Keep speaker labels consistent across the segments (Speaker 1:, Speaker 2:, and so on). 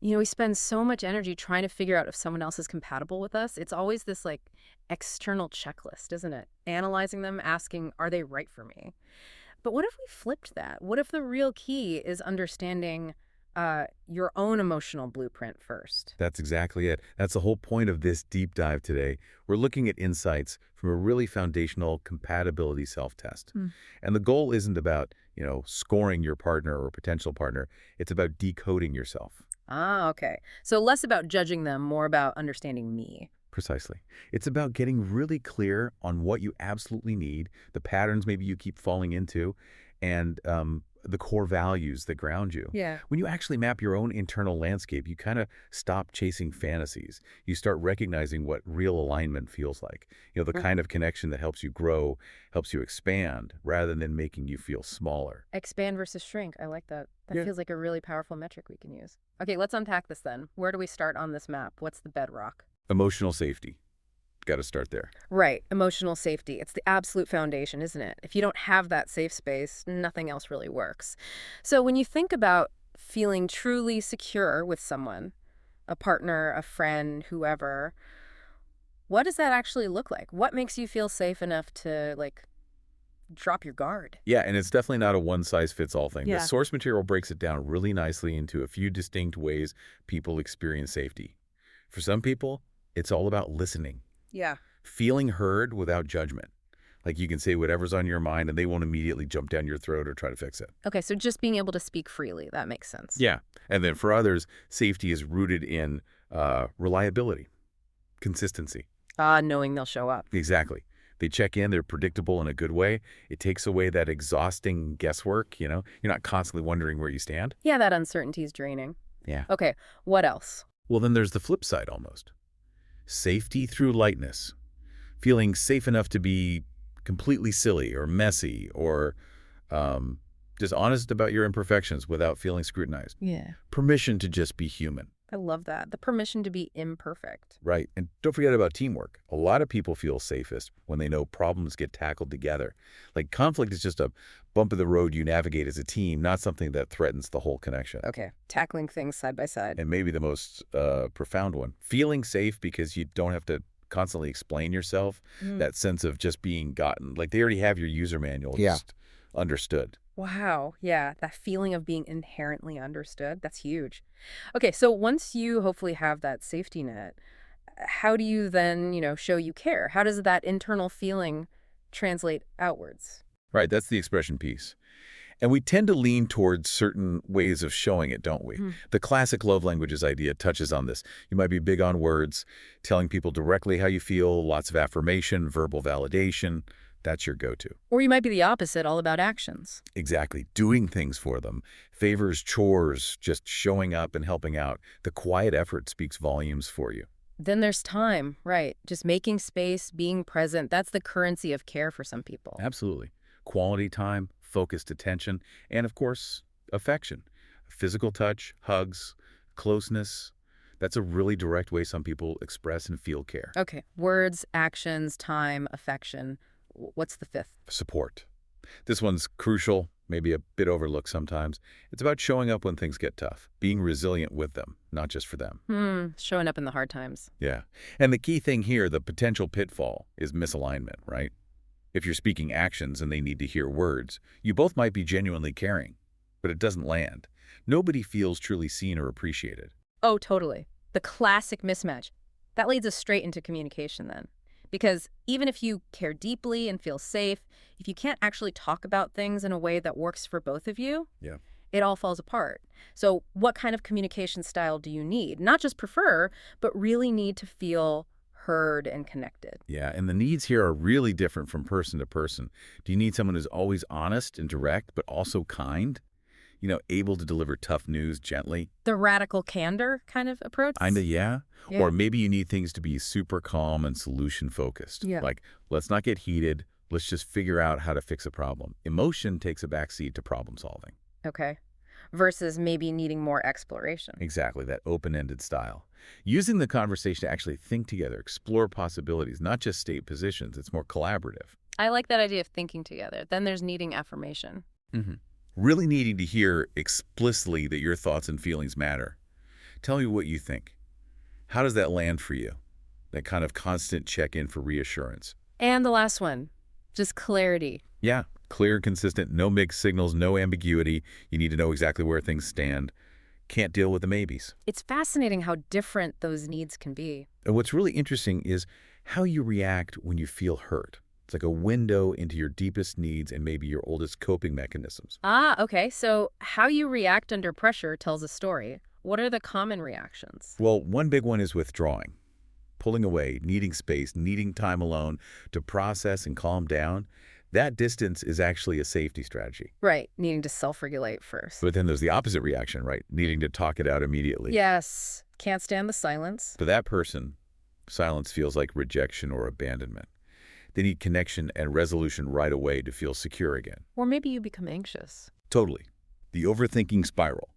Speaker 1: We spend so much energy trying to figure out if someone else is compatible with us. It's always this like external checklist, isn't it? Analyzing them, asking, are they right for me? But what if we flipped that? What if the real key is understanding your own emotional blueprint first?
Speaker 2: That's exactly it. That's the whole point of this deep dive today. We're looking at insights from a really foundational compatibility self-test.
Speaker 1: Hmm.
Speaker 2: And the goal isn't about, scoring your partner or potential partner. It's about decoding yourself.
Speaker 1: Ah, okay. So less about judging them, more about understanding me.
Speaker 2: Precisely. It's about getting really clear on what you absolutely need, the patterns maybe you keep falling into, and the core values that ground you.
Speaker 1: Yeah.
Speaker 2: When you actually map your own internal landscape, you kind of stop chasing fantasies. You start recognizing what real alignment feels like. The kind of connection that helps you grow, helps you expand, rather than making you feel smaller.
Speaker 1: Expand versus shrink. I like that. That
Speaker 2: Yeah.
Speaker 1: feels like a really powerful metric we can use. Okay, let's unpack this then. Where do we start on this map? What's the bedrock?
Speaker 2: Emotional safety. Got to start there.
Speaker 1: Right, emotional safety. It's the absolute foundation, isn't it? If you don't have that safe space, nothing else really works. So when you think about feeling truly secure with someone, a partner, a friend, whoever, what does that actually look like? What makes you feel safe enough to, like, drop your guard?
Speaker 2: Yeah, and it's definitely not a one-size-fits-all thing. The
Speaker 1: Yeah.
Speaker 2: source material breaks it down really nicely into a few distinct ways people experience safety. For some people, it's all about listening,
Speaker 1: Yeah.
Speaker 2: feeling heard without judgment. Like you can say whatever's on your mind and they won't immediately jump down your throat or try to fix it.
Speaker 1: Okay, so just being able to speak freely, that makes sense.
Speaker 2: Yeah. And then for others, safety is rooted in reliability, consistency.
Speaker 1: Knowing they'll show up.
Speaker 2: Exactly. They check in, they're predictable in a good way. It takes away that exhausting guesswork, You're not constantly wondering where you stand.
Speaker 1: Yeah, that uncertainty is draining.
Speaker 2: Yeah.
Speaker 1: Okay, what else?
Speaker 2: Well, then there's the flip side almost. Safety through lightness. Feeling safe enough to be completely silly or messy or just honest about your imperfections without feeling scrutinized.
Speaker 1: Yeah.
Speaker 2: Permission to just be human.
Speaker 1: I love that. The permission to be imperfect.
Speaker 2: Right. And don't forget about teamwork. A lot of people feel safest when they know problems get tackled together. Like conflict is just a bump in the road you navigate as a team, not something that threatens the whole connection.
Speaker 1: Okay, tackling things side by side.
Speaker 2: And maybe the most profound one, feeling safe because you don't have to constantly explain yourself, that sense of just being gotten. Like they already have your user manual,
Speaker 3: Yeah.
Speaker 2: just understood.
Speaker 1: Wow, yeah, that feeling of being inherently understood, that's huge. Okay, so once you hopefully have that safety net, how do you then, show you care? How does that internal feeling translate outwards?
Speaker 2: Right, that's the expression piece. And we tend to lean towards certain ways of showing it, don't we? The classic love languages idea touches on this. You might be big on words, telling people directly how you feel, lots of affirmation, verbal validation. That's your go-to.
Speaker 1: Or you might be the opposite, all about actions.
Speaker 2: Exactly. Doing things for them. Favors, chores, just showing up and helping out. The quiet effort speaks volumes for you.
Speaker 1: Then there's time, right? Just making space, being present. That's the currency of care for some people.
Speaker 2: Absolutely. Quality time, focused attention, and of course, affection. Physical touch, hugs, closeness. That's a really direct way some people express and feel care.
Speaker 1: Okay, words, actions, time, affection. What's the fifth?
Speaker 2: Support. This one's crucial, maybe a bit overlooked sometimes. It's about showing up when things get tough, being resilient with them, not just for them.
Speaker 1: Showing up in the hard times.
Speaker 2: Yeah. And the key thing here, the potential pitfall, is misalignment, right? If you're speaking actions and they need to hear words, you both might be genuinely caring, but it doesn't land. Nobody feels truly seen or appreciated.
Speaker 1: Oh, totally. The classic mismatch. That leads us straight into communication then. Because even if you care deeply and feel safe, if you can't actually talk about things in a way that works for both of you,
Speaker 2: Yeah.
Speaker 1: it all falls apart. So what kind of communication style do you need? Not just prefer, but really need to feel heard and connected.
Speaker 2: Yeah, and the needs here are really different from person to person. Do you need someone who's always honest and direct, but also kind? Able to deliver tough news gently?
Speaker 1: The radical candor kind of approach?
Speaker 2: Kinda, yeah.
Speaker 1: Yeah.
Speaker 2: Or maybe you need things to be super calm and solution-focused.
Speaker 1: Yeah.
Speaker 2: Like, let's not get heated. Let's just figure out how to fix a problem. Emotion takes a backseat to problem solving.
Speaker 1: Okay. Versus maybe needing more exploration.
Speaker 2: Exactly, that open-ended style. Using the conversation to actually think together, explore possibilities, not just state positions. It's more collaborative.
Speaker 1: I like that idea of thinking together. Then there's needing affirmation.
Speaker 2: Really needing to hear explicitly that your thoughts and feelings matter. Tell me what you think. How does that land for you? That kind of constant check-in for reassurance.
Speaker 1: And the last one, just clarity.
Speaker 2: Yeah, clear, consistent, no mixed signals, no ambiguity. You need to know exactly where things stand. Can't deal with the maybes.
Speaker 1: It's fascinating how different those needs can be.
Speaker 2: And what's really interesting is how you react when you feel hurt. It's like a window into your deepest needs and maybe your oldest coping mechanisms.
Speaker 1: Ah, okay. So how you react under pressure tells a story. What are the common reactions?
Speaker 2: Well, one big one is withdrawing, pulling away, needing space, needing time alone to process and calm down. That distance is actually a safety strategy.
Speaker 1: Right, needing to self-regulate first.
Speaker 2: But then there's the opposite reaction, right? Needing to talk it out immediately.
Speaker 1: Yes, can't stand the silence.
Speaker 2: For that person, silence feels like rejection or abandonment. They need connection and resolution right away to feel secure again.
Speaker 1: Or maybe you become anxious.
Speaker 2: Totally. The overthinking spiral.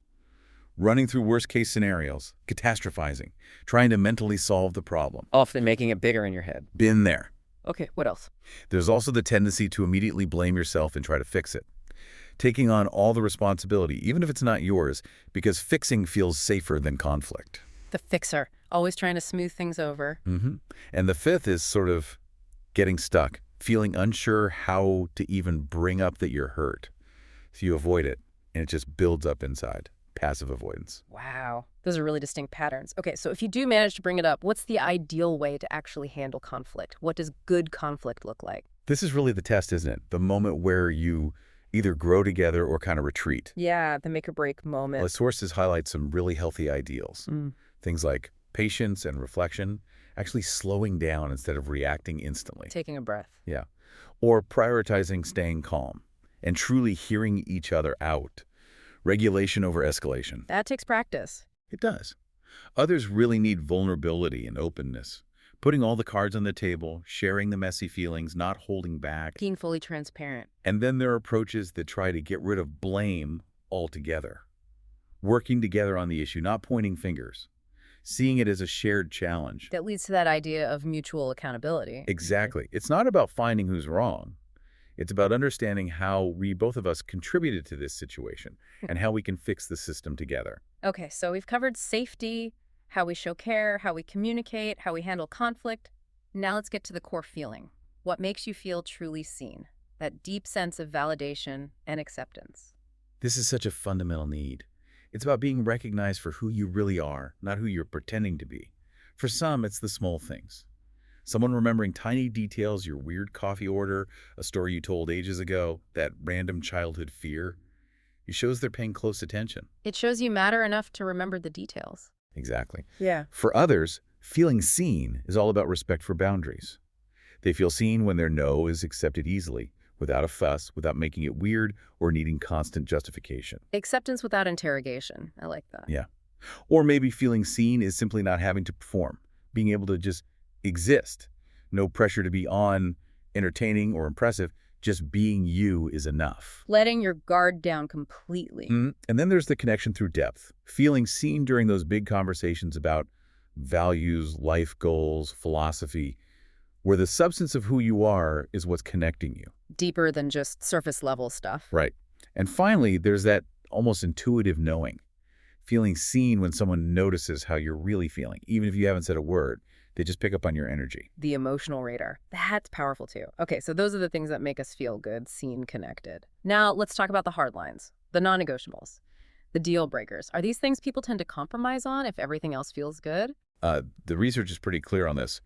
Speaker 2: Running through worst-case scenarios, catastrophizing, trying to mentally solve the problem.
Speaker 1: Often making it bigger in your head.
Speaker 2: Been there.
Speaker 1: Okay, what else?
Speaker 2: There's also the tendency to immediately blame yourself and try to fix it. Taking on all the responsibility, even if it's not yours, because fixing feels safer than conflict.
Speaker 1: The fixer, always trying to smooth things over.
Speaker 2: And the fifth is sort of getting stuck, feeling unsure how to even bring up that you're hurt. So you avoid it, and it just builds up inside. Passive avoidance.
Speaker 1: Wow, those are really distinct patterns. Okay, so if you do manage to bring it up, what's the ideal way to actually handle conflict? What does good conflict look like?
Speaker 2: This is really the test, isn't it? The moment where you either grow together or kind of retreat.
Speaker 1: Yeah, the make or break moment.
Speaker 2: Well, the sources highlight some really healthy ideals. Things like patience and reflection, actually slowing down instead of reacting instantly.
Speaker 1: Taking a breath.
Speaker 2: Yeah. Or prioritizing staying calm and truly hearing each other out. Regulation over escalation.
Speaker 1: That takes practice.
Speaker 2: It does. Others really need vulnerability and openness. Putting all the cards on the table, sharing the messy feelings, not holding back.
Speaker 1: Being fully transparent.
Speaker 2: And then there are approaches that try to get rid of blame altogether. Working together on the issue, not pointing fingers. Seeing it as a shared challenge.
Speaker 1: That leads to that idea of mutual accountability.
Speaker 2: Exactly. It's not about finding who's wrong. It's about understanding how we, both of us, contributed to this situation and how we can fix the system together.
Speaker 1: Okay, so we've covered safety, how we show care, how we communicate, how we handle conflict. Now let's get to the core feeling. What makes you feel truly seen? That deep sense of validation and acceptance.
Speaker 2: This is such a fundamental need. It's about being recognized for who you really are, not who you're pretending to be. For some, it's the small things. Someone remembering tiny details, your weird coffee order, a story you told ages ago, that random childhood fear. It shows they're paying close attention.
Speaker 1: It shows you matter enough to remember the details.
Speaker 2: Exactly.
Speaker 1: Yeah.
Speaker 2: For others, feeling seen is all about respect for boundaries. They feel seen when their no is accepted easily, without a fuss, without making it weird or needing constant justification.
Speaker 1: Acceptance without interrogation. I like that.
Speaker 2: Yeah. Or maybe feeling seen is simply not having to perform, being able to just exist. No pressure to be on, entertaining, or impressive. Just being you is enough.
Speaker 1: Letting your guard down completely.
Speaker 2: And then there's the connection through depth. Feeling seen during those big conversations about values, life goals, philosophy, where the substance of who you are is what's connecting you.
Speaker 1: Deeper than just surface level stuff.
Speaker 2: Right. And finally, there's that almost intuitive knowing. Feeling seen when someone notices how you're really feeling, even if you haven't said a word. They just pick up on your energy.
Speaker 1: The emotional radar. That's powerful too. Okay, so those are the things that make us feel good, seen, connected. Now let's talk about the hard lines, the non-negotiables, the deal breakers. Are these things people tend to compromise on if everything else feels good?
Speaker 2: The research is pretty clear on this.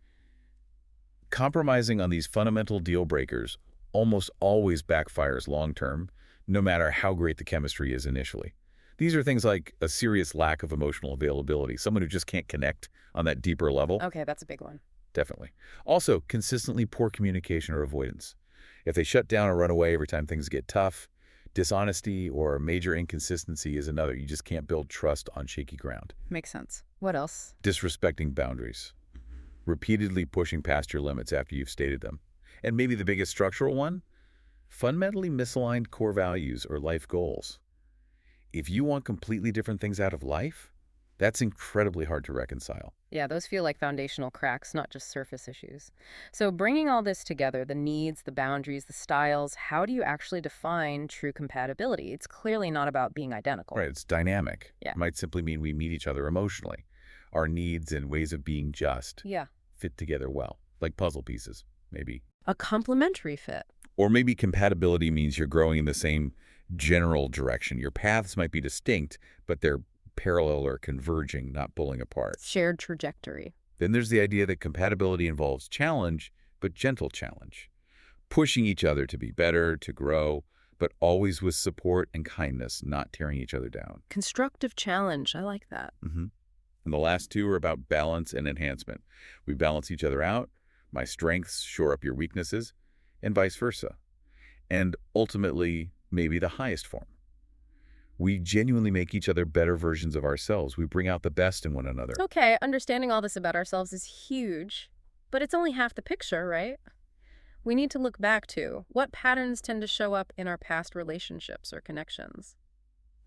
Speaker 2: Compromising on these fundamental deal breakers almost always backfires long-term, no matter how great the chemistry is initially. These are things like a serious lack of emotional availability, someone who just can't connect on that deeper level.
Speaker 1: Okay, that's a big one.
Speaker 2: Definitely. Also, consistently poor communication or avoidance. If they shut down or run away every time things get tough, dishonesty or major inconsistency is another. You just can't build trust on shaky ground.
Speaker 1: Makes sense. What else?
Speaker 2: Disrespecting boundaries. Repeatedly pushing past your limits after you've stated them. And maybe the biggest structural one? Fundamentally misaligned core values or life goals. If you want completely different things out of life, That's incredibly hard to reconcile.
Speaker 1: Yeah, those feel like foundational cracks, not just surface issues. So, bringing all this together, the needs, the boundaries, the styles, how do you actually define true compatibility? It's clearly not about being identical.
Speaker 2: Right, it's dynamic.
Speaker 1: Yeah.
Speaker 2: It might simply mean we meet each other emotionally. Our needs and ways of being just
Speaker 1: Yeah.
Speaker 2: fit together well, like puzzle pieces, maybe.
Speaker 1: A complementary fit.
Speaker 2: Or maybe compatibility means you're growing in the same general direction. Your paths might be distinct, but they're parallel or converging, not pulling apart.
Speaker 1: Shared trajectory.
Speaker 2: Then there's the idea that compatibility involves challenge, but gentle challenge. Pushing each other to be better, to grow, but always with support and kindness, not tearing each other down.
Speaker 1: Constructive challenge. I like that.
Speaker 2: And the last two are about balance and enhancement. We balance each other out. My strengths shore up your weaknesses, and vice versa. And ultimately, maybe the highest form. We genuinely make each other better versions of ourselves. We bring out the best in one another.
Speaker 1: Okay, understanding all this about ourselves is huge, but it's only half the picture, right? We need to look back to what patterns tend to show up in our past relationships or connections.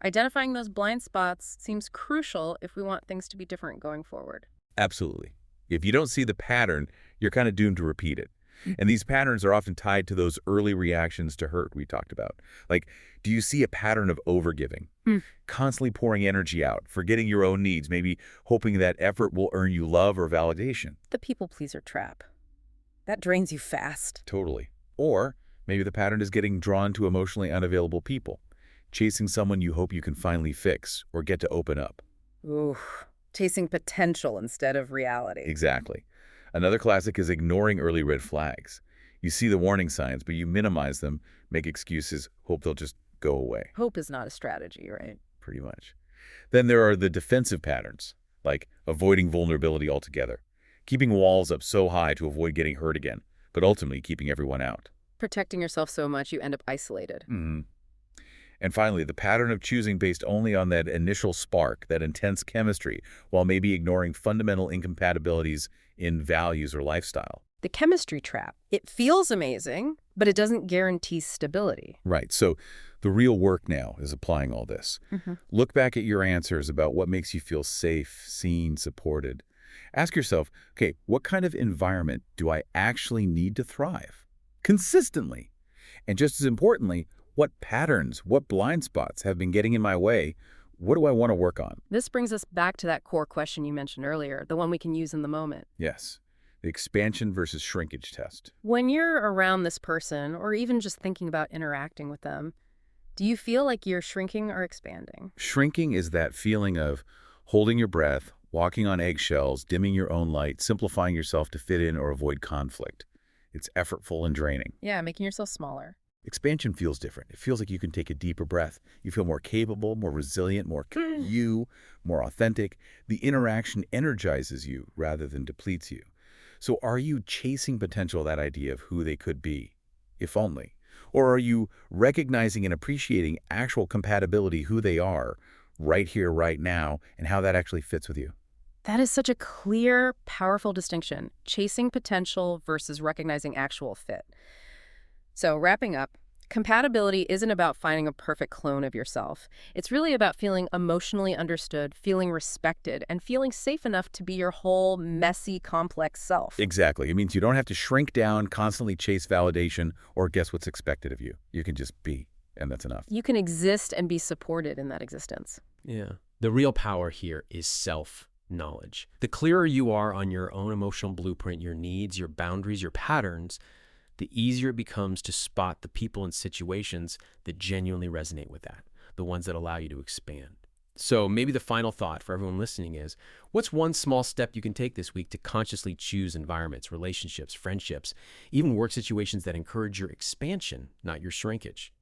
Speaker 1: Identifying those blind spots seems crucial if we want things to be different going forward.
Speaker 2: Absolutely. If you don't see the pattern, you're kind of doomed to repeat it. And these patterns are often tied to those early reactions to hurt we talked about. Like, do you see a pattern of overgiving? Constantly pouring energy out, forgetting your own needs, maybe hoping that effort will earn you love or validation?
Speaker 1: The people pleaser trap. That drains you fast.
Speaker 2: Totally. Or maybe the pattern is getting drawn to emotionally unavailable people, chasing someone you hope you can finally fix or get to open up.
Speaker 1: Ooh, chasing potential instead of reality.
Speaker 2: Exactly. Another classic is ignoring early red flags. You see the warning signs, but you minimize them, make excuses, hope they'll just go away.
Speaker 1: Hope is not a strategy, right?
Speaker 2: Pretty much. Then there are the defensive patterns, like avoiding vulnerability altogether, keeping walls up so high to avoid getting hurt again, but ultimately keeping everyone out.
Speaker 1: Protecting yourself so much you end up isolated.
Speaker 2: And finally, the pattern of choosing based only on that initial spark, that intense chemistry, while maybe ignoring fundamental incompatibilities in values or lifestyle.
Speaker 1: The chemistry trap. It feels amazing, but it doesn't guarantee stability.
Speaker 2: Right. So the real work now is applying all this. Look back at your answers about what makes you feel safe, seen, supported. Ask yourself, okay, what kind of environment do I actually need to thrive? Consistently. And just as importantly, what patterns, what blind spots have been getting in my way? What do I want to work on?
Speaker 1: This brings us back to that core question you mentioned earlier, the one we can use in the moment.
Speaker 2: Yes, the expansion versus shrinkage test.
Speaker 1: When you're around this person, or even just thinking about interacting with them, do you feel like you're shrinking or expanding?
Speaker 2: Shrinking is that feeling of holding your breath, walking on eggshells, dimming your own light, simplifying yourself to fit in or avoid conflict. It's effortful and draining.
Speaker 1: Yeah, making yourself smaller.
Speaker 2: Expansion feels different. It feels like you can take a deeper breath. You feel more capable, more resilient, more you, more authentic. The interaction energizes you rather than depletes you. So are you chasing potential, that idea of who they could be, if only? Or are you recognizing and appreciating actual compatibility, who they are, right here, right now, and how that actually fits with you?
Speaker 1: That is such a clear, powerful distinction, chasing potential versus recognizing actual fit. So wrapping up, compatibility isn't about finding a perfect clone of yourself. It's really about feeling emotionally understood, feeling respected, and feeling safe enough to be your whole messy, complex self.
Speaker 2: Exactly. It means you don't have to shrink down, constantly chase validation, or guess what's expected of you. You can just be, and that's enough.
Speaker 1: You can exist and be supported in that existence.
Speaker 3: Yeah. The real power here is self-knowledge. The clearer you are on your own emotional blueprint, your needs, your boundaries, your patterns, the easier it becomes to spot the people and situations that genuinely resonate with that, the ones that allow you to expand. So maybe the final thought for everyone listening is, what's one small step you can take this week to consciously choose environments, relationships, friendships, even work situations that encourage your expansion, not your shrinkage?